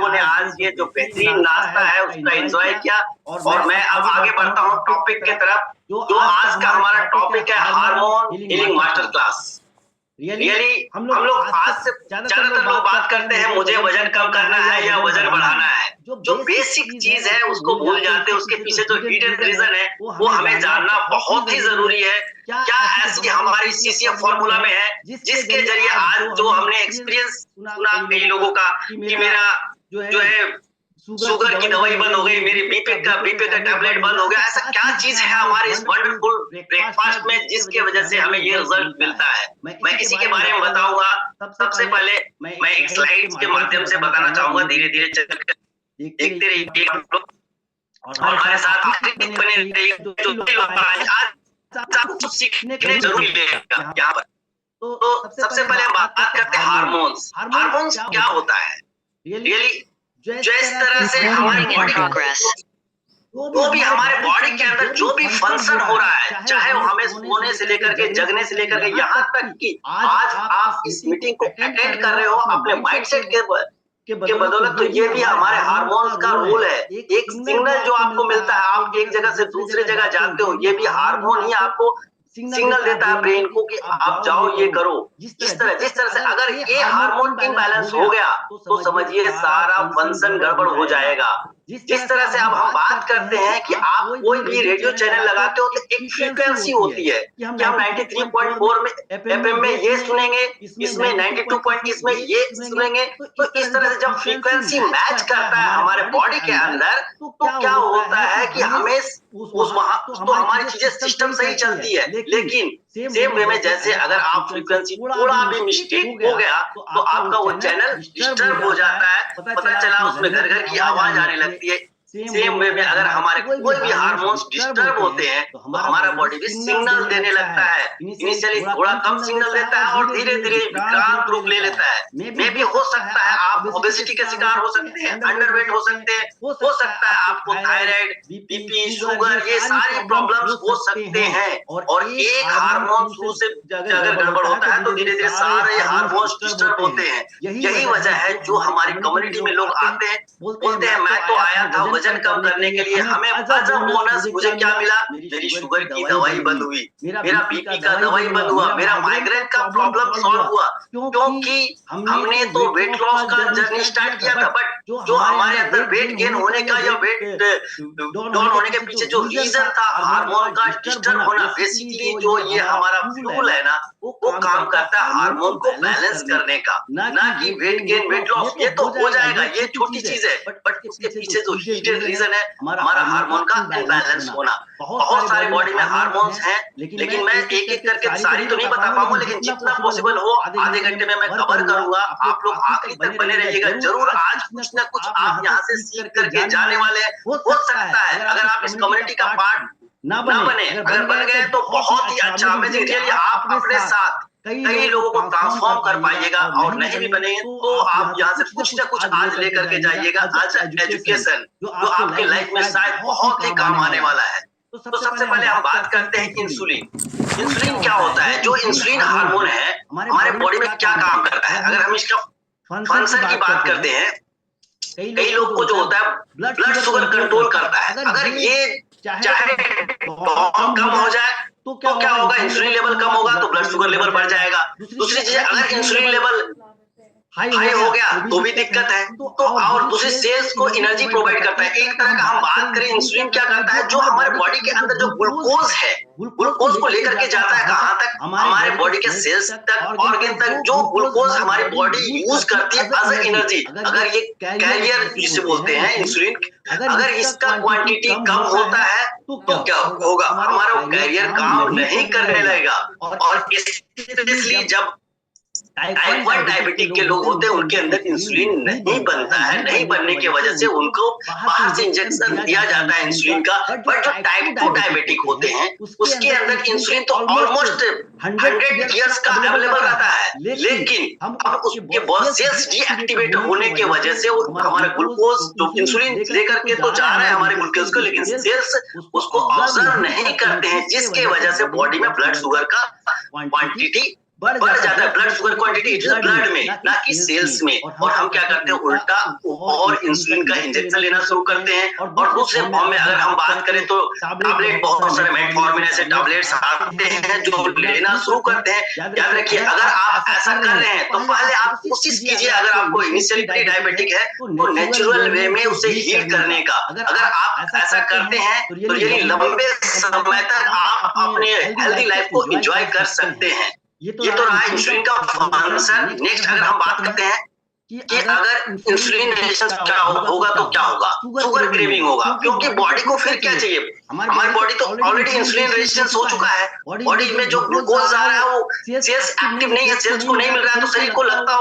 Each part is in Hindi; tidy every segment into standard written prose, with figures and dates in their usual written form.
लोगों ने आज ये जो बेहतरीन नाश्ता है उसका एंजॉय किया। और मैं अब आगे बढ़ता हूँ टॉपिक की तरफ, जो आज का हमारा टॉपिक है hormone healing master class. Really हम लोग आज से ज्यादातर लोग बात करते हैं मुझे वजन कम करना है या वजन बढ़ाना है। जो बेसिक चीज है उसको भूल जाते हैं, उसके पीछे जो हिडन रीजन है वो हमें जानना बहुत ही जरूरी है। क्या ऐसी हमारी सीसीएफ फॉर्मूला में है जिसके जरिए आज जो हमने एक्सपीरियंस सुना कई लोगों का कि मेरा जो है शुगर की दवाई बंद हो गई, मेरी बीपी का टैबलेट बंद हो गया। ऐसा क्या चीज है हमारे इस वंडरफुल ब्रेकफास्ट में जिसकी वजह से हमें ये रिजल्ट मिलता है? मैं इसी के बारे में बताऊंगा। सबसे पहले मैं एक स्लाइड्स के माध्यम से बताना चाहूंगा, धीरे धीरे चलकर देखते रहिए हम लोग और हमारे साथ बने रहिए। जो लोग आज आपको सीखने जरूर मिलेगा यहाँ पर। तो सबसे पहले हम बात करते हैं हार्मोन्स। हार्मोन्स क्या होता है? रियली जो इस तरह से हमारी बॉडी जो भी हमारे बॉडी के अंदर जो भी फंक्शन हो रहा है, चाहे वो हमें सोने से लेकर के जगने से लेकर के यहाँ तक कि आज आप इस मीटिंग को अटेंड कर रहे हो अपने माइंडसेट के बदौलत, तो ये भी हमारे हार्मोन्स का रोल है। एक सिग्नल जो आपको मिलता है, आप एक जगह से दूसरे जगह जाते हो, ये भी हार्मोन ही आपको सिग्नल देता है ब्रेन को कि आप जाओ ये करो। जिस तरह से अगर ये हार्मोन इम्बैलेंस हो गया तो समझिए सारा फंक्शन गड़बड़ हो जाएगा। जिस तरह से अब हम बात करते हैं कि आप कोई भी रेडियो चैनल लगाते हो तो एक फ्रीक्वेंसी होती है कि हम 93.4 में एफएम में ये सुनेंगे, इसमें 92 इसमें ये सुनेंगे। तो इस तरह से जब फ्रीक्वेंसी मैच करता है हमारे बॉडी के अंदर तो क्या होता है कि हमें उस वहां तो हमारी चीजें सिस्टम सही चलती है। लेकिन सेम वे में जैसे अगर आप फ्रीक्वेंसी थोड़ा भी मिस्टेक हो गया तो आपका वो चैनल डिस्टर्ब हो जाता है, पता चला उसमें घर घर की आवाज आने लगती है। सेम वे में अगर हमारे कोई भी हार्मोन्स डिस्टर्ब होते हैं तो हमारा बॉडी भी सिग्नल देने लगता है। इनिशियली थोड़ा कम सिग्नल देता है और धीरे धीरे विक्रांत रूप ले लेता है। मे भी हो सकता है आप ओबेसिटी के शिकार हो सकते हैं, अंडरवेट हो सकते हैं, हो सकता है आपको थायराइड, बीपी, शुगर, ये सारी प्रॉब्लम्स हो सकते हैं। और एक हार्मोन शुरू से अगर गड़बड़ होता है तो धीरे धीरे सारे हार्मोन्स डिस्टर्ब होते हैं। यही वजह है जो हमारी कम्युनिटी में लोग आते हैं, बोलते हैं मैं तो आया था वजन कम करने के लिए, हमें एज अ बोनस मुझे क्या मिला? मेरी शुगर की दवाई बंद हुई, मेरा बीपी का दवाई बंद हुआ, मेरा माइग्रेन का प्रॉब्लम सॉल्व हुआ। क्योंकि हमने तो वेट लॉस का जर्नी स्टार्ट किया था, बट जो हमारे अंदर वेट गेन होने का या वेट डाउन होने के पीछे जो रीजन था हार्मोन का डिस्टर्ब होना, बेसिकली जो ये हमारा फ्यूल है ना वो काम करता है हार्मोन को बैलेंस करने का, ना कि वेट गेन वेट लॉस। ये तो हो जाएगा, ये छोटी चीज है, बट उसके पीछे जो हिडन रीजन है हमारा हार्मोन का इम्बैलेंस होना। बहुत सारे बॉडी में हार्मोन्स हैं, लेकिन मैं एक एक करके सारी तो नहीं बता पाऊंगा, लेकिन जितना पॉसिबल हो आधे घंटे में मैं कवर करूंगा। आप लोग आखिरी तक बने रहिएगा जरूर। आज कुछ ना कुछ आप यहाँ से सीख करके जाने वाले हैं। हो सकता है अगर आप इस कम्युनिटी का पार्ट ना बने, अगर बन गए तो बहुत ही अच्छा, अमेजिंग। रियली आप अपने साथ कई लोगों को ट्रांसफॉर्म कर पाइएगा, और नहीं भी बनेंगे तो आप यहाँ से कुछ ना कुछ आज लेकर के जाइएगा आज एजुकेशन, जो आपके लाइफ में शायद बहुत ही काम आने वाला है। तो सबसे पहले हम बात करते हैं इंसुलिन। इंसुलिन क्या होता है? जो इंसुलिन हार्मोन है हमारे बॉडी में क्या काम करता है? अगर हम इसका फंक्शन की बात करते हैं, कई लोग को जो होता है ब्लड शुगर कंट्रोल करता है। अगर ये चाहे कम हो जाए तो क्या होगा? इंसुलिन लेवल कम होगा तो ब्लड शुगर लेवल बढ़ जाएगा। दूसरी चीज, अगर इंसुलिन लेवल हाई हो गया तो भी दिक्कत है। तो और दूसरी सेल्स को एनर्जी प्रोवाइड करता है। एक तरह का हम बात करें इंसुलिन क्या करता है, जो हमारे बॉडी के अंदर जो ग्लूकोज है, ग्लूकोज को लेकर के जाता है कहां तक? हमारे बॉडी के सेल्स तक, ऑर्गन तक। जो ग्लूकोज हमारी बॉडी यूज करती है एज ए एनर्जी, अगर ये कैरियर जिसे बोलते हैं इंसुलिन, अगर इसका क्वांटिटी कम होता है तो क्या होगा? हमारा कैरियर काम नहीं करने लगेगा। और स्पेशली जब टाइप 1 डायबिटिक के लोग होते हैं उनके अंदर इंसुलिन नहीं बनता है। नहीं बनने की वजह से उनको बाहर से इंजेक्शन दिया जाता है इंसुलिन का। बट जो टाइप 2 डायबिटिक होते हैं उसके अंदर इंसुलिन तो ऑलमोस्ट 100 इयर्स का अवेलेबल रहता है, लेकिन अब उसके बहुत सेल्स डीएक्टिवेट होने की वजह से हमारा ग्लूकोज जो इंसुलिन लेकर के तो जा रहा है हमारे ग्लूकोज को, लेकिन सेल्स उसको ऑब्जर्व नहीं करते हैं, जिसके वजह से बॉडी में ब्लड शुगर का क्वांटिटी बढ़ जाता है blood sugar quantity it is blood में, ना कि सेल्स में। और हम क्या करते हैं उल्टा और इंसुलिन का इंजेक्शन लेना शुरू करते हैं। और दूसरे फॉर्म में अगर हम बात करें तो टैबलेट, बहुत सारे मेटफॉर्मिन ऐसे टैबलेट्स आते हैं जो लेना शुरू करते हैं। याद रखिए अगर आप ऐसा कर रहे हैं तो पहले आप कोशिश कीजिए, अगर आपको इनिशियली प्री डायबिटिक है तो नेचुरल वे में उसे हील करने का। अगर आप ऐसा करते हैं तो ये लंबे समय तक आप अपने हेल्दी लाइफ को एंजॉय कर सकते हैं। ये तो रहा इंसुलिन का फंक्शन। नेक्स्ट अगर हम बात करते हैं कि अगर इंसुलिन रेजिस्टेंस क्या होगा तो क्या होगा, शुगर क्रेविंग होगा। क्योंकि बॉडी को फिर क्या चाहिए, हमारी बॉडी तो ऑलरेडी इंसुलिन रेजिस्टेंस हो चुका है। बॉडी में जो ग्लूकोज आ रहा है वो सेल्स एक्टिव नहीं है, सेल्स को नहीं मिल रहा है, तो शरीर को लगता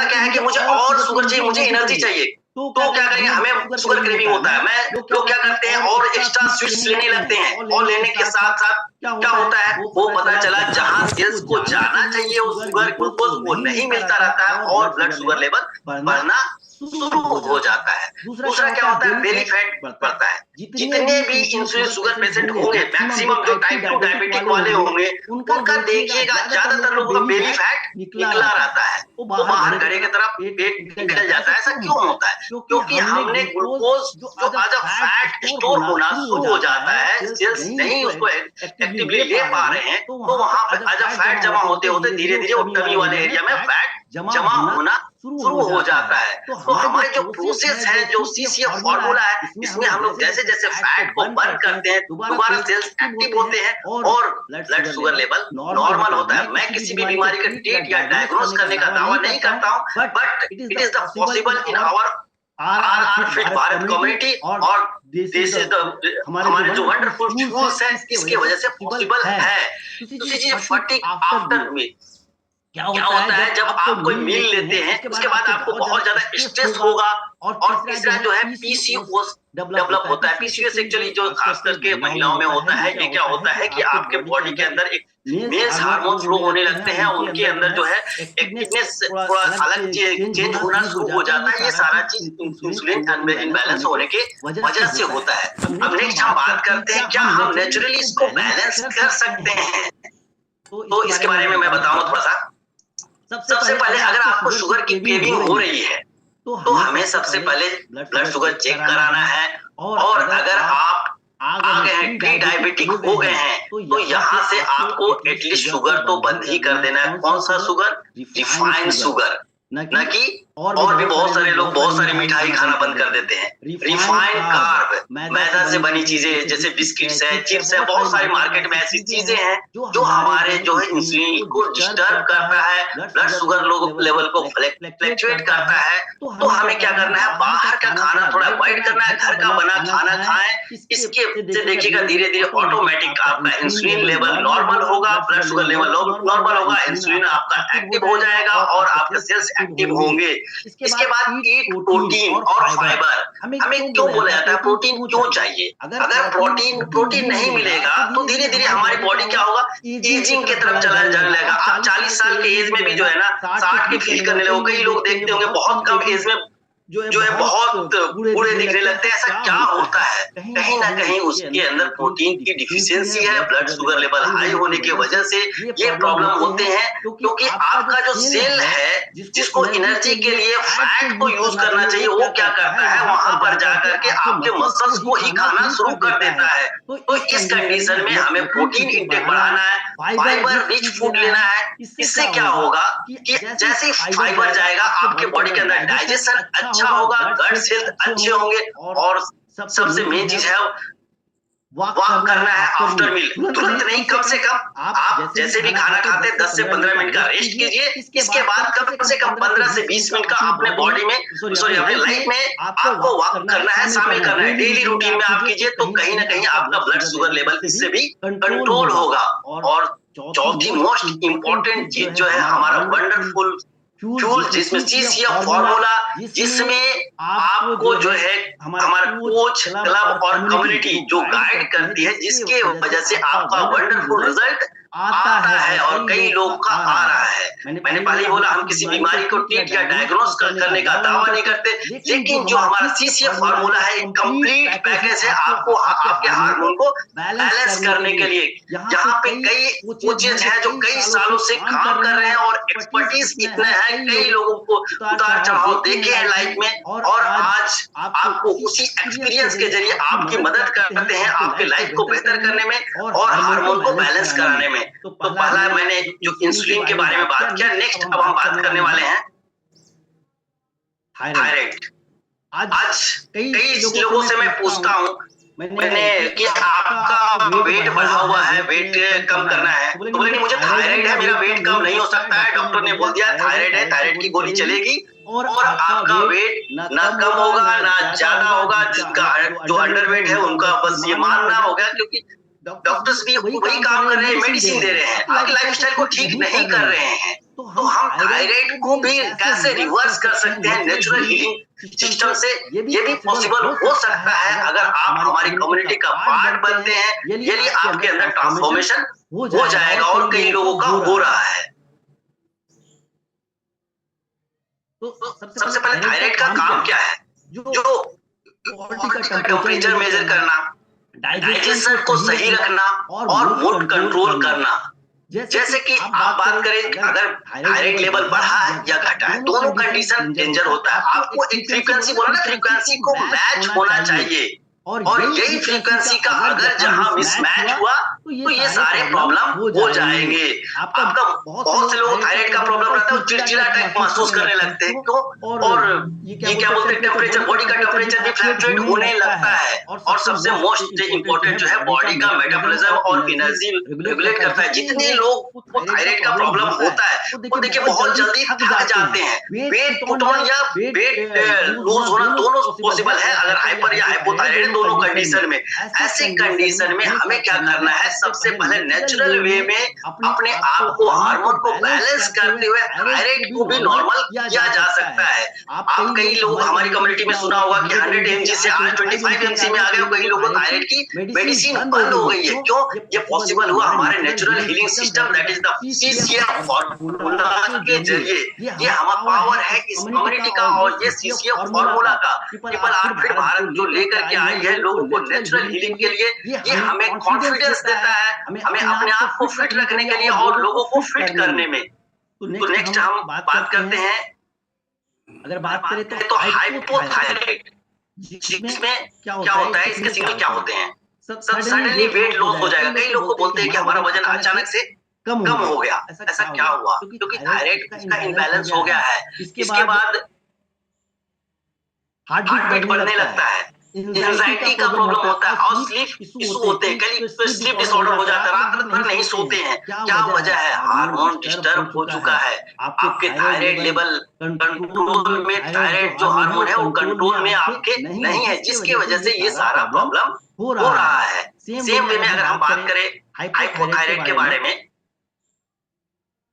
क्या है कि मुझे और शुगर चाहिए, मुझे एनर्जी चाहिए। तो क्या करेंगे, हमें शुगर क्रेविंग होता है। लोग क्या करते हैं और एक्स्ट्रा स्वीट्स लेने लगते हैं, और लेने के साथ साथ क्या होता है वो पता चला जहां सेल्स को जाना चाहिए वो शुगर ग्लूकोज वो नहीं मिलता रहता है और ब्लड शुगर लेवल बढ़ना शुरू हो जाता है। दूसरा क्या होता है, बेली फैट बढ़ता है। जितने भी इंसुलिन शुगर पेशेंट होंगे, मैक्सिमम जो टाइप 2 डायबिटिक वाले होंगे, उनका देखिएगा ज्यादातर लोगों का बेली फैट निकला रहता है, वो बाहर गले की तरफ पेट निकल जाता है। ऐसा क्यों होता है, क्योंकि हमने ग्लूकोज जो एज अ फैट स्टोर होना शुरू हो जाता है, सेल्स नहीं उसको एक्टिवली ले पा रहे हैं, तो वहां पर एज अ फैट जमा होते होते धीरे धीरे वो टमी वाले एरिया में फैट जमा होना शुरू हो जाता है। तो हमारे जो प्रोसेस है, जो सीसीएफ फार्मूला है, इसमें हम लोग जैसे जैसे फैट को बर्न करते हैं दोबारा सेल्स एक्टिव होते हैं और ब्लड शुगर लेवल नॉर्मल होता है। मैं किसी भी बीमारी का ट्रीट या डायग्नोज करने का दावा नहीं करता हूँ, but it is the possible in our fit Bharat community, और दिस इज द हमारे जो वंडरफुल टूल्स है इसकी वजह से पॉसिबल है। दूसरी चीज फटीग आफ्टर मील। क्या होता है जब आप कोई मील लेते हैं उसके बाद आपको बहुत ज्यादा स्ट्रेस होगा, और तीसरा जो है पीसीओएस डेवलप होता है। पीसीओएस एक्चुअली जो खास करके महिलाओं में होता है, ये क्या होता है कि आपके बॉडी के अंदर एक मेल्स हार्मोन फ्लो होने लगते हैं, उनके अंदर जो है एक्टिवनेस थोड़ा अलग चेंज होना शुरू हो जाता है। ये सारा चीज इंसुलिन इम्बैलेंस होने के वजह से होता है। अब नेक्स्ट हम बात करते हैं क्या हम नेचुरली इसको बैलेंस कर सकते हैं, तो इसके बारे में मैं बताऊंगा थोड़ा सा। सबसे पहले अगर आपको शुगर की क्रेविंग हो रही है तो हमें सबसे पहले ब्लड शुगर चेक कराना है। और अगर आप आ गए हैं प्री डायबिटिक हो गए हैं तो यहाँ से आपको एटलीस्ट शुगर तो बंद ही कर देना है। कौन सा शुगर, रिफाइंड शुगर, न कि और भी बहुत सारे लोग बहुत सारी मिठाई खाना बंद कर देते हैं। रिफाइंड कार्ब, मैदा से बनी चीजें जैसे बिस्किट्स है, चिप्स है, बहुत सारी मार्केट में ऐसी चीजें हैं जो हमारे जो है इंसुलिन को डिस्टर्ब करता है, ब्लड शुगर लेवल को फ्लक्चुएट करता है। तो हमें क्या करना है, बाहर का खाना थोड़ा अवॉइड करना है, घर का बना खाना खाएं। इसके से देखिएगा धीरे धीरे ऑटोमेटिक आपका इंसुलिन लेवल नॉर्मल होगा, ब्लड शुगर लेवल नॉर्मल होगा, इंसुलिन आपका एक्टिव हो जाएगा और आपके सेल्स एक्टिव होंगे। इसके बाद ईट प्रोटीन और फाइबर। हमें क्यों बोला जाता है प्रोटीन क्यों चाहिए, अगर प्रोटीन नहीं मिलेगा तो धीरे धीरे हमारी बॉडी क्या होगा, एजिंग की तरफ चला जाने लगेगा। आप 40 साल के एज में भी जो है ना 60 के फील करने लगो। कई लोग देखते होंगे बहुत कम एज में जो है बहुत बूढ़े दिखने लगते हैं। ऐसा क्या होता है, कहीं ना कहीं उसके अंदर प्रोटीन की डिफिशियंसी है। ब्लड शुगर लेवल हाई होने की वजह से ये प्रॉब्लम होते हैं, क्योंकि आपका जो सेल है जिसको एनर्जी के लिए फैट को यूज करना चाहिए, वो क्या करता है वहां पर जाकर के आपके मसल्स को ही खाना शुरू कर देता है। तो इस कंडीशन में हमें प्रोटीन इंटेक बढ़ाना है, फाइबर रिच फूड लेना है। इससे क्या होगा कि जैसे ही फाइबर जाएगा आपके बॉडी के अंदर डाइजेशन अच्छा होगा, गट्स हेल्थ अच्छे होंगे, और सबसे मेन चीज है वॉक करना है आफ्टर मील। तुरंत नहीं, कम से कम आप जैसे भी खाना खाते हैं 10 से 15 मिनट का रेस्ट कीजिए। इसके बाद कम से कम 15 से 20 मिनट का अपने बॉडी में अपने लाइफ में आपको वॉक करना है, शामिल करना है। डेली रूटीन में आप कीजिए तो कहीं ना कहीं आपका ब्लड शुगर लेवल इससे भी कंट्रोल होगा। और चौथी मोस्ट इंपॉर्टेंट चीज जो है हमारा वंडरफुल फ्यूल, जिसमें सीसीएफ फार्मूला, जिसमें आपको जो है हमारा कोच, क्लब और कम्युनिटी जो गाइड करती है, जिसके वजह से आपका वंडरफुल रिजल्ट आता है और कई लोगों का आ रहा है। मैंने पहले ही बोला, हम किसी बीमारी को ट्रीट या डायग्नोस करने का दावा नहीं करते, लेकिन जो हमारा सीसीएफ फार्मूला है एक कंप्लीट पैकेज है आपको आपके हार्मोन को बैलेंस करने के लिए। यहाँ पे कई कोचेज हैं जो कई सालों से काम कर रहे हैं और एक्सपर्टीज इतने हैं, कई लोगों को उतार चढ़ाव देखे हैं लाइफ में, और आज आपको उसी एक्सपीरियंस के जरिए आपकी मदद करते हैं आपके लाइफ को बेहतर करने में और हार्मोन को बैलेंस कराने में। तो पहला मैंने जो इंसुलिन के बारे में बात किया, नेक्स्ट अब हम बात करने वाले हैं थायराइड। आज कई लोगों से मैं पूछता हूँ मैंने कि आपका वेट बढ़ा हुआ है, वेट कम करना है, तो बोले नहीं मुझे थायराइड है, मेरा वेट कम नहीं हो सकता है, डॉक्टर ने बोल दिया थायराइड है, थायराइड की गोली चलेगी और आपका वेट ना कम होगा ना ज्यादा होगा। जिसका जो अंडर वेट है उनका बस ये मानना होगा, क्योंकि डॉक्टर्स भी वही काम कर रहे हैं, मेडिसिन दे रहे हैं, आपकी लाइफस्टाइल को ठीक नहीं कर रहे हैं। तो हम थायराइड को भी कैसे रिवर्स कर सकते हैं नेचुरल हीलिंग सिस्टम से? ये भी पॉसिबल हो सकता है अगर आप हमारी कम्युनिटी का पार्ट बनते हैं, यदि आपके अंदर ट्रांसफॉर्मेशन हो जाएगा और कई लोगों का हो रहा है। तो सबसे पहले थायराइड का काम क्या है? जो बॉडी का टेम्परेचर मेजर करना, डाइजेशन को सही रखना और मूड कंट्रोल करना। जैसे कि आप बात करें, अगर थायराइड लेवल बढ़ा है या घटा है, दोनों कंडीशन डेंजर होता है। आपको एक फ्रीक्वेंसी बोला ना, फ्रीक्वेंसी को मैच होना चाहिए, और यही फ्रीक्वेंसी का अगर जहां मिसमैच हुआ तो ये सारे प्रॉब्लम हो जाएंगे। आपका बहुत से लोग थायराइड का प्रॉब्लम रहता है, वो चिड़चिड़ा टाइप महसूस करने लगते हैं, क्यों? और ये क्या बोलते हैं, टेम्परेचर, बॉडी का टेम्परेचर भी फ्लक्चुएट होने लगता है। और सबसे मोस्ट इम्पोर्टेंट जो है बॉडी का मेटाबॉलिज्म और एनर्जी रेगुलेट करता है। जितने लोग को थायराइड का प्रॉब्लम होता है वो देखिए बहुत जल्दी थक जाते हैं। वेट पुट ऑन या वेट लूज होना दोनों पॉसिबल है अगर हाइपर या हाइपोथायराइड दोनों कंडीशन में। ऐसे कंडीशन में हमें क्या करना है, सबसे पहले नेचुरल वे में अपने आप को हार्मोन को बैलेंस करते हुए थायराइड को भी नॉर्मल किया जा सकता है। आप कई लोग हमारी कम्युनिटी में सुना होगा कि 100 mg से आज 25 mg में आ गए, कई लोगों को थायराइड की मेडिसिन बंद हो गई है। क्यों? ये पॉसिबल हुआ हमारे natural healing system that is the CCF formula के जरिए। ये हमारा पावर है इस कम्युनिटी का और ये सीसीएफ फार्मूला का ट्रिपल आर फिट भारत जो लेकर के आई है लोगों को नेचुरल हीलिंग के लिए। ये हमें कॉन्फिडेंस देता है, हमें अपने आप को फिट रखने के लिए और लोगों को फिट करने में। तो नेक्स्ट हम बात करते हैं, अगर बात करें तो हाइपोथायराइड, जिसमें क्या होता है, इसके सिग्नल क्या होते हैं? सडनली वेट लॉस हो जाएगा। कई लोग को बोलते हैं कि हमारा वजन अचानक से कम हो गया। ऐसा क्या हुआ? क्योंकि थायराइड का इम्बैलेंस हो गया है। इसके बाद हार्ट बीट बढ़ने लगता है, एंजाइटी का प्रॉब्लम होता है और स्लीप इशू होते हैं। कई स्लीप डिसऑर्डर हो जाता है, रात भर नहीं सोते हैं। क्या वजह है? हार्मोन डिस्टर्ब हो चुका है। आपके थायराइड लेवल कंट्रोल में, थायराइड जो हार्मोन है वो कंट्रोल में आपके नहीं है, जिसकी वजह से ये सारा प्रॉब्लम हो रहा है। सेम वे में अगर हम बात करें हाइपोथायराइड के बारे में,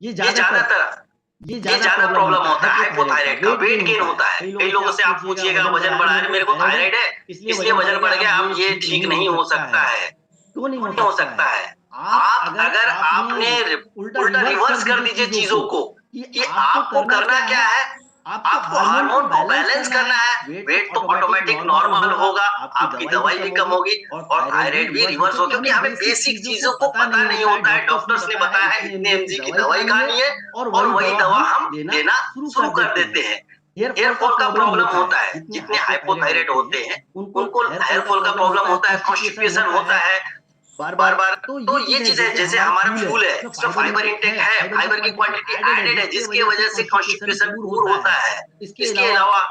ये ज्यादा प्रॉब्लम होता है हाइपोथायराइड का। वेट गेन होता है। कई लोगों से आप पूछिएगा वजन बढ़ा है, मेरे को थायराइड है इसलिए वजन बढ़ गया, अब ये ठीक नहीं हो सकता है। क्यों नहीं हो सकता है? आप अगर आपने उल्टा रिवर्स कर दीजिए चीजों को कि आपको करना क्या है, आपको हार्मोन को बैलेंस करना है, वेट तो ऑटोमेटिक नॉर्मल होगा, आपकी दवाई भी कम होगी और थायराइड भी रिवर्स होगा। क्योंकि हमें बेसिक चीजों को पता नहीं होता है। डॉक्टर्स ने बताया है इतने एमजी की दवाई खानी है और वही दवा हम देना शुरू कर देते हैं। हेयर फॉल का प्रॉब्लम होता है, जितने हाइपोथायराइड होते हैं उनको हेयर फॉल का प्रॉब्लम होता है, कॉन्स्टिपेशन होता है बार बार। तो ये चीज है, जैसे हमारा फ्यूल है इसमें फाइबर इंटेक है, फाइबर की क्वांटिटी एडेड है, जिसकी वजह से कॉन्स्टिपेशन दूर होता है। इसके अलावा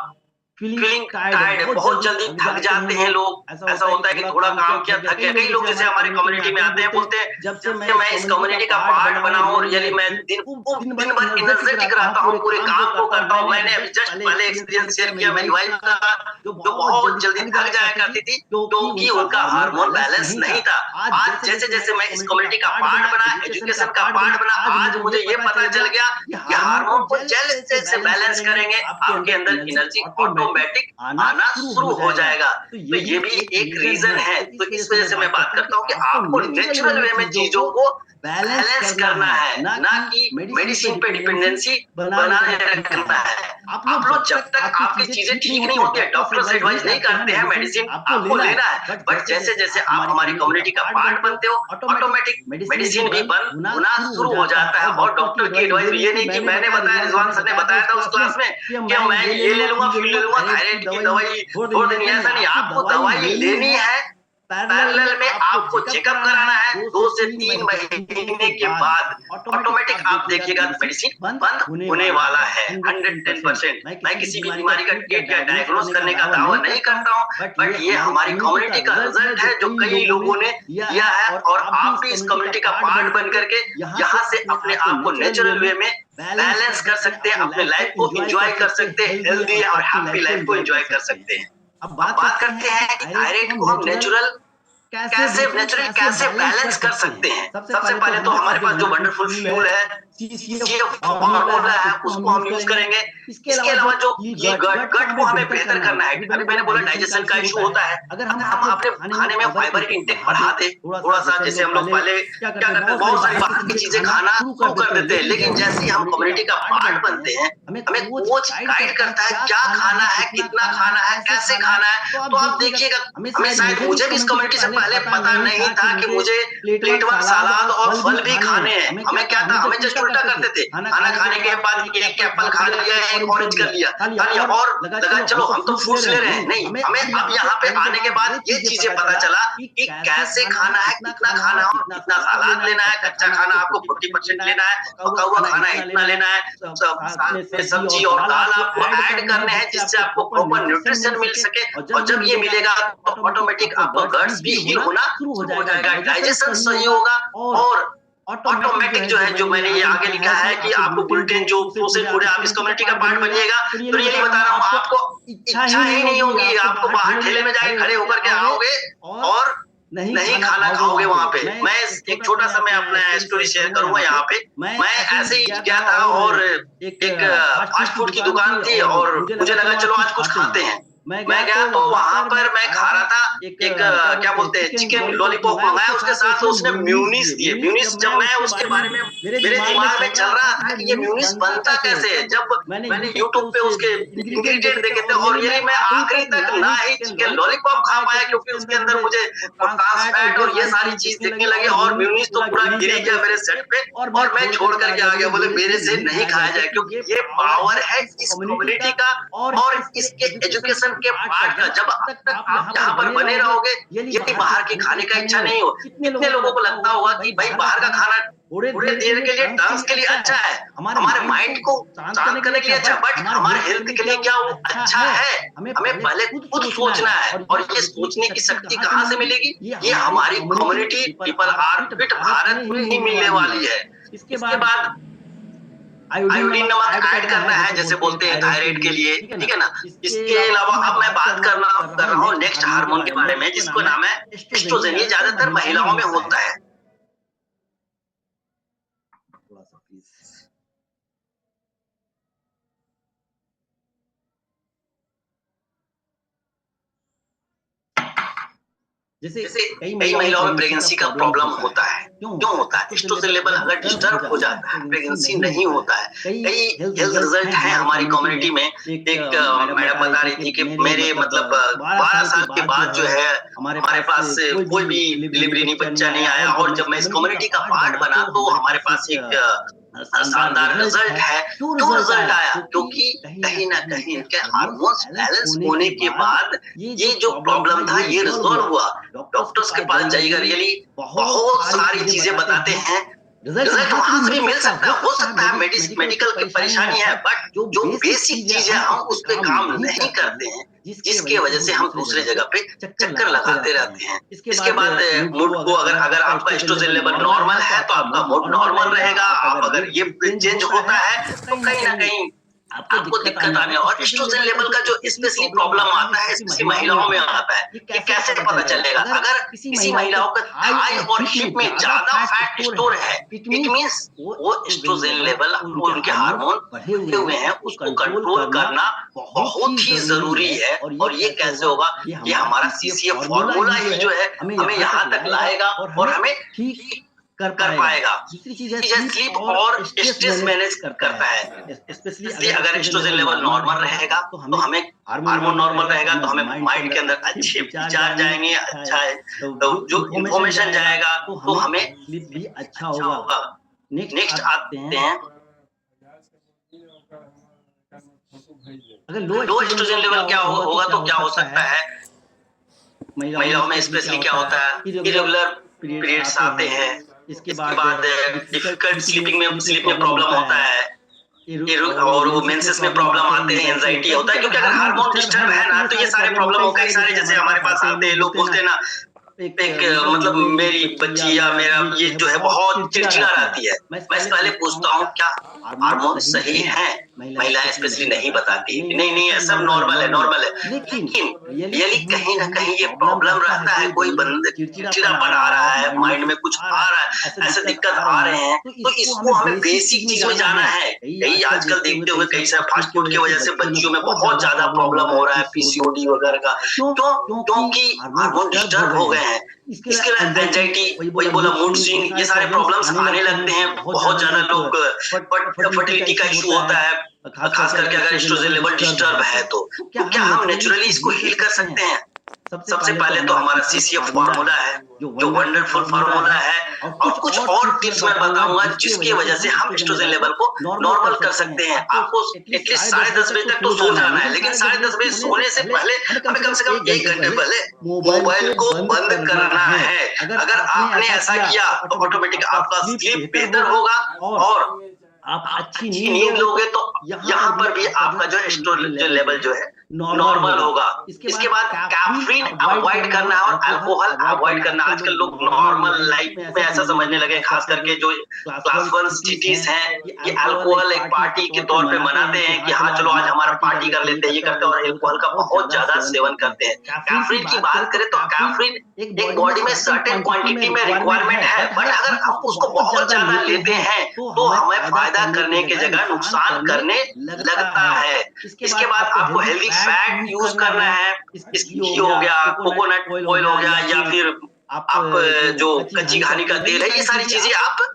फीलिंग टायर्ड, बहुत जल्दी थक जाते हैं लोग। ऐसा होता है कि थोड़ा काम किया थक गए। कई लोग जैसे हमारी कम्युनिटी में आते हैं, बोलते हैं जब से मैं इस कम्युनिटी का पार्ट बना हूं और यदि मैं दिन भर एनर्जेटिक रहता हूं, पूरे काम को करता हूं। मैंने अभी जस्ट पहले एक्सपीरियंस शेयर किया मेरी वाइफ का, जो बहुत जल्दी थक जाया करती थी क्योंकि उनका हार्मोन बैलेंस नहीं था। आज जैसे जैसे मैं इस कम्युनिटी का पार्ट बना, एजुकेशन का पार्ट बना, आज मुझे ये पता चल गया कि हार्मोन को जैसे बैलेंस करेंगे आपके अंदर एनर्जी ऑटोमेटिक आना शुरू हो जाएगा। तो ये भी एक रीजन है। तो इस वजह से मैं बात करता हूँ कि आपको नेचुरल वे में चीजों को बैलेंस करना है, ना कि मेडिसिन पे डिपेंडेंसी बनाए रखना है। आप लोग जब तक आपकी चीजें ठीक नहीं होती है, डॉक्टर्स एडवाइस नहीं करते हैं मेडिसिन आपको लेना है, बट जैसे जैसे आप हमारी कम्युनिटी का पार्ट बनते हो, ऑटोमेटिक मेडिसिन भी बंद होना शुरू हो जाता है। और डॉक्टर की एडवाइस ये नहीं कि मैंने बताया, रिजवान सर ने बताया था उस क्लास में कि मैं ये ले लूंगा, फिर ले लूंगा, थायराइड की दवाई छोड़ देनी है। ऐसा नहीं, आपको दवाई लेनी है, पैरेलल में आपको चेकअप कराना है। 2 से 3 महीने के बाद ऑटोमेटिक आप देखिएगा मेडिसिन बंद होने वाला है 110%। मैं किसी भी बीमारी का ट्रीट या डायग्नोस करने का दावा नहीं करता हूं, बट ये हमारी कम्युनिटी का रिजल्ट है जो कई लोगों ने किया है, और आप भी इस कम्युनिटी का पार्ट बन करके यहाँ से अपने आप को नेचुरल वे में बैलेंस कर सकते हैं, अपने लाइफ को एंजॉय कर सकते हैं, हेल्दी और हैप्पी लाइफ को एंजॉय कर सकते हैं। अब बात करते हैं कि थायराइड को हम नेचुरल कैसे बैलेंस कर सकते हैं। सबसे पहले तो हमारे पास जो वंडरफुल फ्यूल है CCF फॉर्मूला है, उसको हम यूज करेंगे। इसके अलावा जो ये गट को हमें बेहतर करना है। अभी मैंने बोला डाइजेशन का इशू होता है, अगर हम अपने खाने में फाइबर इंटेक बढ़ा दे थोड़ा सा, जैसे हम लोग पहले क्या करते हैं, बहुत सारी बाहर की चीजें खाना शुरू कर देते हैं, लेकिन जैसे ही हम कम्युनिटी का पार्ट बनते हैं, हमें कोच गाइड करता है क्या खाना है, कितना खाना है, कैसे खाना है। तो आप देखिएगा, हमें शायद मुझे भी इस कम्युनिटी से पहले पता नहीं था कि मुझे प्लेट वन सलाद और फल भी खाने हैं। हमें क्या था, हमें जस्ट उल्टा करते थे, खाना खाने के बाद एक एप्पल खा लिया, एक ऑरेंज कर लिया और लगा चलो हम तो फ्रूट्स ले रहे हैं। नहीं, हमें अब यहाँ पे आने के बाद ये चीजें पता चला कि कैसे खाना है, कितना खाना है, कितना सलाद लेना है, कच्चा खाना आपको 40% लेना है, पका हुआ खाना इतना लेना है, सब्जी और दाल आपको ऐड करने हैं जिससे आपको प्रॉपर न्यूट्रिशन मिल सके। और जब ये मिलेगा तो ऑटोमेटिक आपका गट्स भी हील होना शुरू हो जाएगा, डाइजेशन सही होगा, और ऑटोमेटिक जो है, जो मैंने ये आगे लिखा है कि आपको ग्लूटेन जो प्रोसेस्ड फूड है, आप इस कम्युनिटी का पार्ट बनिएगा तो रियली बता रहा हूँ आपको इच्छा ही नहीं होगी, आपको बाहर ठेले में जाके खड़े होकर के आओगे और नहीं खाना खाओगे वहां पे। मैं एक छोटा सा मैं अपना स्टोरी शेयर करूंगा यहाँ पे। मैं ऐसे ही गया था और एक फास्ट फूड की दुकान थी और मुझे लगा चलो आज कुछ खाते हैं। मैं गया तो वहां पर मैं खा रहा था एक क्या बोलते हैं चिकन लॉलीपॉप मंगाया, उसके साथ उसने म्यूनिस दिए। म्यूनिस जब मैं उसके बारे में मेरे दिमाग में चल रहा था कि ये म्यूनिस बनता कैसे है, जब मैंने यूट्यूब पे उसके इंग्रेडिएंट देखे थे, और ये मैं आखिरी तक ना ही चिकन लॉलीपॉप खा पाया क्योंकि उसके अंदर मुझे पोटास फैट और ये सारी चीज दिखने लगी, और म्यूनिस तो पूरा गिर गया मेरे सेट पे और मैं छोड़ करके आ गया। बोले मेरे से नहीं खाया जाए, क्योंकि ये पावर है इस कम्युनिटी का और इसके एजुकेशन के पार्ट का। जब तक आप यहाँ पर बने रहोगे, यदि बाहर के खाने का इच्छा नहीं हो, कितने लोगों को लगता होगा कि भाई बाहर का खाना थोड़े देर के लिए टर्म्स के लिए अच्छा है, हमारे माइंड को शांत करने के लिए अच्छा, बट हमारे हेल्थ के लिए क्या वो अच्छा है? हमें पहले खुद सोचना है, और ये सोचने की शक्ति कहाँ से मिलेगी? ये हमारी community people are fit Bharat में ही मिलने वाली है। इसके बाद आयोडीन नमक ऐड करना है, जैसे बोलते हैं थायराइड के लिए, ठीक है ना। इसके अलावा अब मैं बात कर रहा हूँ नेक्स्ट हार्मोन के बारे में, जिसको नाम है एस्ट्रोजन। ये ज्यादातर महिलाओं में होता है। जैसे कई महिलाओं में प्रेगनेंसी का प्रॉब्लम होता है। क्यों होता है? एस्ट्रोजन लेवल अगर डिस्टर्ब हो जाता है, प्रेगनेंसी नहीं होता है। कई हेल्थ रिजल्ट हैं हमारी कम्युनिटी में। एक मैडम बता रही थी कि मेरे मतलब 12 साल के बाद जो है हमारे पास कोई भी डिलीवरी नहीं, बच्चा नहीं आया, और जब मैं इस कम्युनिटी का पार्ट बना तो हमारे पास एक शानदार रिजल्ट है। क्यों रिजल्ट आया? क्योंकि कहीं ना कहीं इनके हार्मोन्स बैलेंस होने के बाद ये जो प्रॉब्लम था ये रिजॉल्व हुआ। डॉक्टर्स के पास जाइएगा, रियली बहुत सारी चीजें बताते हैं, रिजल्ट वहां से भी मिल सकता है। हो सकता है मेडिकल की परेशानी है, बट जो बेसिक चीज है हम उस पर काम नहीं करते हैं, जिसकी वजह से हम दूसरे जगह पे चक्कर लगाते रहते हैं। इसके बाद मूड को अगर आपका एस्ट्रोजन लेवल नॉर्मल है तो आपका मूड नॉर्मल रहेगा। आप अगर ये चेंज होता है तो कहीं ना कहीं आपको दिक्कत आने और एस्ट्रोजन लेवल का जो स्पेशली प्रॉब्लम आता है, स्पेशली महिलाओं में आता है, ये कैसे पता चलेगा? अगर किसी महिलाओं का थाई और हिप में ज्यादा फैट स्टोर है, इट मींस वो एस्ट्रोजन लेवल, उनके हार्मोन बढ़े हुए हैं, उसको कंट्रोल करना बहुत ही जरूरी है। और ये कैसे होगा? ये हमारा सीसीएफ फॉर्मूला ही जो है हमें यहाँ तक लाएगा और हमें ठीक कर पाएगा। दूसरी चीज है स्लीप और स्ट्रेस मैनेज करता है। स्पेशली अगर एस्ट्रोजन लेवल नॉर्मल रहेगा तो हमें हार्मोन नॉर्मल रहेगा तो हमें माइंड के अंदर अच्छे विचार जाएंगे, अच्छा है तो जो इन्फॉर्मेशन जाएगा तो हमें स्लीप भी अच्छा होगा। नेक्स्ट आते हैं, अगर लो एस्ट्रोजन लेवल क्या होगा तो क्या हो सकता है? महिलाओं में स्पेशली क्या होता है? इरेगुलर पीरियड्स आते हैं, इसके बाद डिफिकल्ट स्लीपिंग में प्रॉब्लम होता है, और वो मेंसेस में प्रॉब्लम आते हैं, एंजाइटी होता है, क्योंकि अगर हार्मोन डिस्टर्ब है ना तो ये सारे प्रॉब्लम हो कई सारे जैसे हमारे पास आते हैं, लोग बोलते हैं ना एक मतलब मेरी बच्ची या मेरा ये जो है बहुत चिड़चिड़ा रहती है। मैं पहले पूछता हूँ क्या हार्मोन सही है? महिलाएं स्पेशली नहीं बताती, नहीं ये सब नॉर्मल है। लेकिन रियली कहीं ना कहीं ये प्रॉब्लम रहता है, कोई बंदे चिड़चिड़ापन आ रहा है, माइंड में कुछ आ रहा है, ऐसे दिक्कत आ रहे हैं, तो इसको हमें बेसिक चीज में जाना है। यही आजकल देखते हुए कई सारे फास्ट फूड की वजह से बच्चियों में बहुत ज्यादा प्रॉब्लम हो रहा है, पीसीओडी वगैरह का, क्योंकि हार्मोन डिस्टर्ब हो गए हैं। इसके अलावा एंजाइटी, वही बोला, मूड स्विंग, ये सारे प्रॉब्लम्स आने लगते हैं। बहुत ज्यादा लोग फर्टिलिटी का इशू होता है, खास करके अगर एस्ट्रोजन लेवल डिस्टर्ब है तो क्या हम नेचुरली इसको हील कर सकते हैं? सबसे पहले तो हमारा सीसीएफ फार्मूला है, जो वंडरफुल फार्मूला है, और कुछ और टिप्स मैं बताऊंगा जिसकी वजह से हम एस्ट्रोजन लेवल को नॉर्मल कर सकते हैं। आपको एटलीस्ट 10:30 बजे तक तो सो जाना है, लेकिन 10:30 बजे सोने से पहले हमें कम से कम 1 घंटे पहले मोबाइल को बंद करना है। अगर आपने ऐसा किया तो ऑटोमेटिक आपका स्लीप बेहतर होगा और आप अच्छी नींद लोगे तो यहाँ पर भी आपका जो एस्ट्रोजन लेवल जो है नॉर्मल होगा। इसके बाद कैफीन अवॉइड करना है और अल्कोहल अवॉइड करना। आजकल लोग नॉर्मल लाइफ में ऐसा समझने लगे, खास करके जो क्लास 1 सिटीज हैं, ये अल्कोहल एक पार्टी के तौर पे मनाते हैं कि हाँ चलो आज हमारा पार्टी कर लेते हैं, ये करते हैं, और अल्कोहल का बहुत ज्यादा सेवन करते हैं। कैफीन की बात करें तो कैफीन एक बॉडी में सर्टेन क्वांटिटी में रिक्वायरमेंट है, बट अगर आप उसको बहुत ज्यादा लेते हैं तो हमें फायदा करने की जगह नुकसान करने लगता है। इसके बाद आपको हेल्दी फैट यूज करना है, घी हो गया, कोकोनट ऑयल हो गया, या फिर आप जो कच्ची घानी का तेल है, ये सारी चीजें आप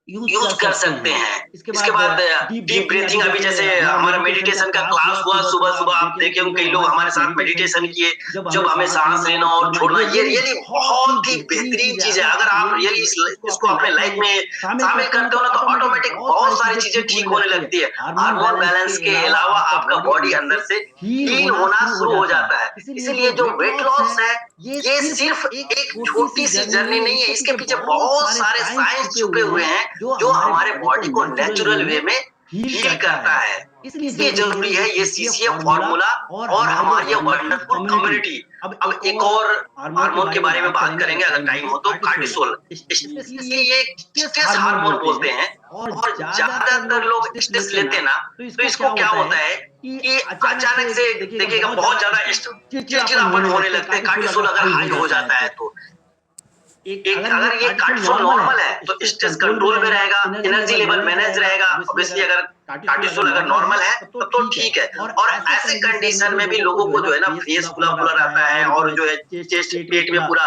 यूज कर सकते हैं। इसके बाद डीप ब्रीथिंग, अभी जैसे हमारा मेडिटेशन का क्लास हुआ सुबह आप देखे होंगे, कई लोग हमारे साथ मेडिटेशन किए, जब हमें सांस लेना और छोड़ना, ये रियली बहुत ही बेहतरीन चीज है। अगर आप रियली इसको अपने लाइफ में शामिल करते हो ना तो ऑटोमेटिक बहुत सारी चीजें ठीक होने लगती है। हार्मोन बैलेंस के अलावा आपका बॉडी अंदर से हील होना शुरू हो जाता है। इसीलिए जो वेट लॉस है ये सिर्फ एक छोटी सी जर्नी नहीं है, इसके पीछे बहुत सारे साइंस छुपे हुए हैं जो हमारे बॉडी को नेचुरल वे में हील करता है। इसलिए जरूरी है ये सीसीएफ फार्मूला और हमारी ये वंडरफुल कम्युनिटी। अब एक और हार्मोन के बारे में बात करेंगे अगर टाइम हो तो, कार्टिसोल। इसलिए ये स्ट्रेस हार्मोन बोलते हैं, और ज्यादातर लोग स्ट्रेस लेते हैं ना तो इसको क्या होता है कि अचानक से देखिएगा बहुत ज्यादा चिड़चिड़ापन होने लगता है। कार्टिसोल अगर हाई हो जाता है तो अगर ये कार्टिसोल नॉर्मल है तो स्ट्रेस कंट्रोल में रहेगा, एनर्जी लेवल मैनेज रहेगा। ऑब्वियसली अगर कार्टिसोल अगर नॉर्मल है तो ठीक है। और ऐसे कंडीशन में भी लोगों को जो है ना फेस फुला रहता है, और जो है चेस्ट पेट में पूरा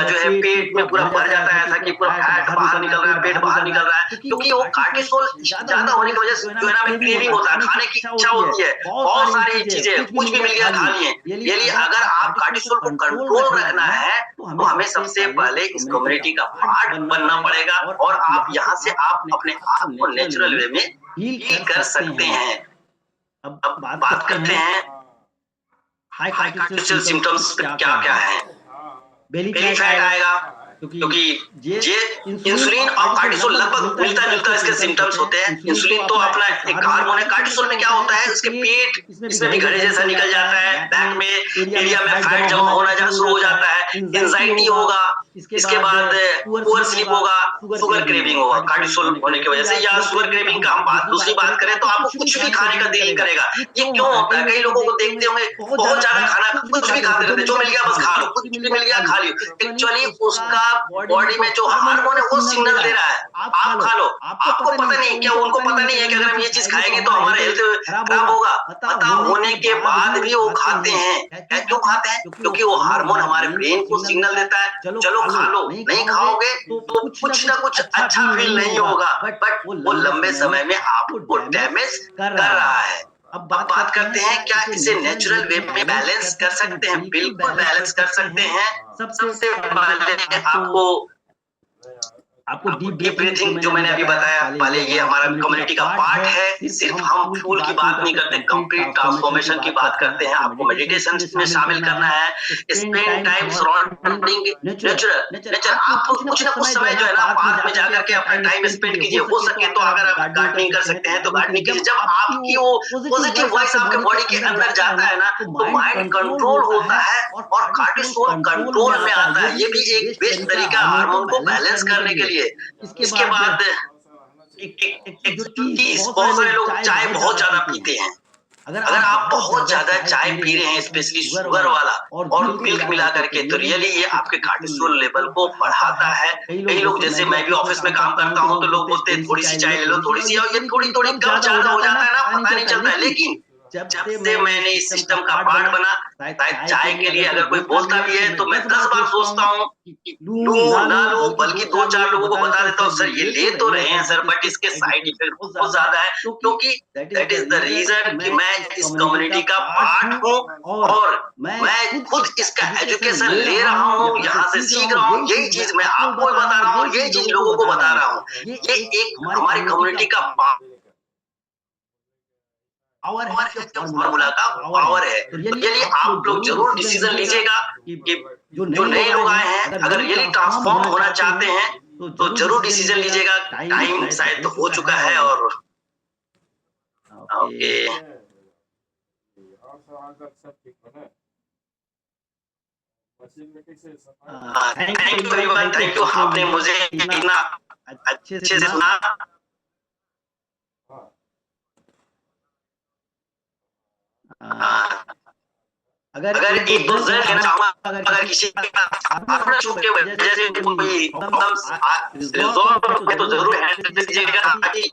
जो है पेट में पूरा भर जाता है, ऐसा कि पूरा फैट बाहर निकल रहा है, पेट बाहर निकल रहा है, क्योंकि वो कार्टिसोल ज्यादा होने की वजह से जो है ना हमें क्रेविंग होता है, खाने की इच्छा होती है, बहुत सारी चीजें, कुछ भी मिल गया खा लिए। ये अगर आप कार्टिसोल को कंट्रोल रखना है तो हमें सबसे पहले इस कम्युनिटी का पार्ट बनना पड़ेगा, और आप यहाँ से आप अपने आप को नेचुरल वे में हील कर सकते हैं। अब बात करते हैं हाई कार्टिसोल सिम्टम्स क्या है। बेली फैट आएगा, क्योंकि ये इंसुलिन और कार्टिसोल लगभग मिलता जुलता इसके सिम्टम्स होते हैं। इंसुलिन तो अपना एक हार्मोन है, कार्टिसोल में क्या होता है उसके पेट इसमें भी घड़े जैसा निकल जाता है, बैक में एरिया में फैट जमा होना शुरू हो जाता है, एंजाइटी होगा, इसके बाद पुअर स्लीप होगा, शुगर क्रेविंग होगा कार्टिसोल होने की वजह से, या शुगर क्रेविंग का हम दूसरी बात करें तो आपको कुछ भी खाने का दिल नहीं करेगा। ये क्यों होता है? कई लोगों को देखते होंगे बहुत ज्यादा खाना कुछ भी खाते रहते, जो मिल गया बस खा लो, कुछ भी मिल गया खा लियो। एक्चुअली उसका बॉडी में जो हार्मोन है वो सिग्नल दे रहा है आप खा लो। आपको पता नहीं, क्या उनको पता नहीं है कि अगर हम ये चीज खाएंगे तो हमारा हेल्थ खराब होगा? पता होने के बाद भी वो खाते हैं। क्यों खाते हैं? क्योंकि वो हार्मोन हमारे ब्रेन को सिग्नल देता है चलो खा लो, नहीं खाओगे तो कुछ ना कुछ अच्छा फील नहीं होगा, बट वो लंबे समय में आपको डैमेज कर रहा है। अब बात करते हैं क्या इसे नेचुरल वे में बैलेंस कर सकते हैं? बिल्कुल बैलेंस कर सकते हैं। सबसे पहले आपको डीप ब्रीथिंग जो मैंने अभी बताया पहले, ये हमारा कम्युनिटी का पार्ट है। सिर्फ हम फ्यूल की बात नहीं करते, कंप्लीट ट्रांसफॉर्मेशन की बात करते हैं। आपको मेडिटेशन में शामिल करना है, स्पेंड टाइम सराउंडिंग नेचर। आप कुछ ना कुछ समय जो है ना पार्क में जाकर के अपना टाइम स्पेंड कीजिए। हो सके तो अगर आप गार्डनिंग कर सकते हैं तो गार्डनिंग कीजिए। जब आपकी वो पॉजिटिव वॉइस आपके बॉडी के अंदर जाता है ना तो माइंड कंट्रोल होता है और कार्टिसोल कंट्रोल में आता है। ये भी एक बेस्ट तरीका हार्मोन को बैलेंस करने के लिए। इसके बाद एक चीज, बहुत सारे लोग चाय बहुत ज्यादा पीते हैं। अगर आप बहुत ज्यादा चाय पी रहे हैं, स्पेशली शुगर वाला और मिल्क मिला करके, तो रियली ये आपके कार्टिसोल लेवल को बढ़ाता है। कई लोग, जैसे मैं भी ऑफिस में काम करता हूँ, तो लोग बोलते हैं थोड़ी सी चाय ले लो, थोड़ी सी, और ये थोड़ी थोड़ी कम ज्यादा हो जाता है ना, पता नहीं चलता है। लेकिन जब से मैंने इस सिस्टम का पार्ट बना, चाय के लिए अगर कोई बोलता भी है तो मैं 10 बार सोचता हूँ लूं ना लूं, बल्कि 2-4 लोगों को बता देता हूँ सर ये ले तो रहे हैं सर, बट इसके साइड इफेक्ट बहुत ज्यादा है। क्योंकि दैट इज द रीजन कि मैं इस कम्युनिटी का पार्ट हूँ और मैं खुद इसका एजुकेशन ले रहा हूँ, यहाँ से सीख रहा हूँ। यही चीज मैं आपको बता रहा हूँ, यही चीज लोगों को बता रहा हूँ। ये एक हमारी कम्युनिटी का फॉर्मूला का पावर है। तो ये आप लोग जरूर डिसीजन लीजिएगा कि जो नए लोग आए हैं अगर रियली ट्रांसफॉर्म होना चाहते हैं तो जरूर डिसीजन लीजिएगा। टाइम शायद तो हो चुका है। और okay, thank you everyone, thank you, आपने मुझे इतना अच्छे से सुना। अगर एक दो जन कहना चाहूंगा, अगर किसी आपने छूट के वजह से कोई प्रॉब्लम्स रिजॉल्व है तो जरूर हैंडल कीजिएगा, ताकि